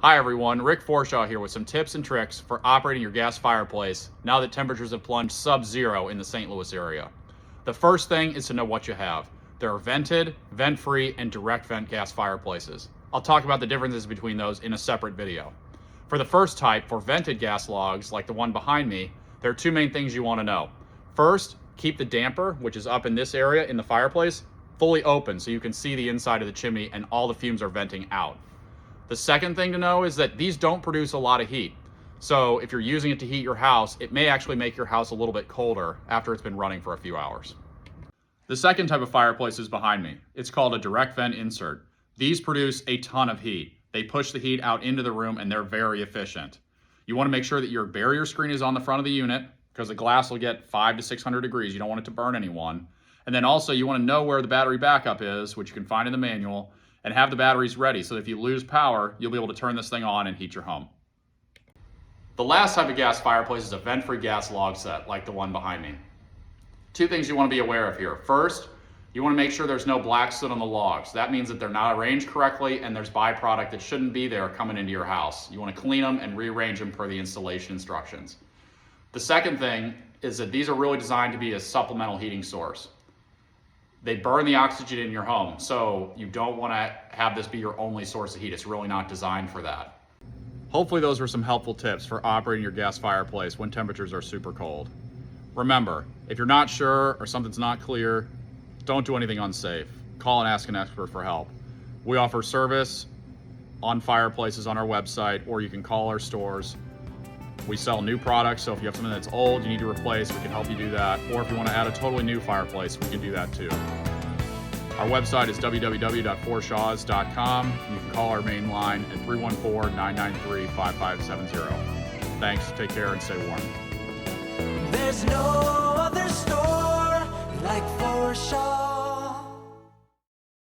Hi everyone, Rick Forshaw here with some tips and tricks for operating your gas fireplace now that temperatures have plunged sub-zero in the St. Louis area. The first thing is to know what you have. There are vented, vent-free, and direct vent gas fireplaces. I'll talk about the differences between those in a separate video. For the first type, for vented gas logs, like the one behind me, there are two main things you want to know. First, keep the damper, which is up in this area in the fireplace, fully open so you can see the inside of the chimney and all the fumes are venting out. The second thing to know is that these don't produce a lot of heat. So if you're using it to heat your house, it may actually make your house a little bit colder after it's been running for a few hours. The second type of fireplace is behind me. It's called a direct vent insert. These produce a ton of heat. They push the heat out into the room and they're very efficient. You want to make sure that your barrier screen is on the front of the unit because the glass will get 500 to 600 degrees. You don't want it to burn anyone. And then also you want to know where the battery backup is, which you can find in the manual, and have the batteries ready so that if you lose power, you'll be able to turn this thing on and heat your home. The last type of gas fireplace is a vent-free gas log set, like the one behind me. Two things you want to be aware of here. First, you want to make sure there's no black soot on the logs. That means that they're not arranged correctly and there's byproduct that shouldn't be there coming into your house. You want to clean them and rearrange them per the installation instructions. The second thing is that these are really designed to be a supplemental heating source. They burn the oxygen in your home, so you don't want to have this be your only source of heat. It's really not designed for that. Hopefully those were some helpful tips for operating your gas fireplace when temperatures are super cold. Remember, if you're not sure or something's not clear, don't do anything unsafe. Call and ask an expert for help. We offer service on fireplaces on our website, or you can call our stores. We sell new products, so if you have something that's old, you need to replace, we can help you do that. Or if you want to add a totally new fireplace, we can do that too. Our website is www.forshaws.com. You can call our main line at 314-993-5570. Thanks, take care, and stay warm. There's no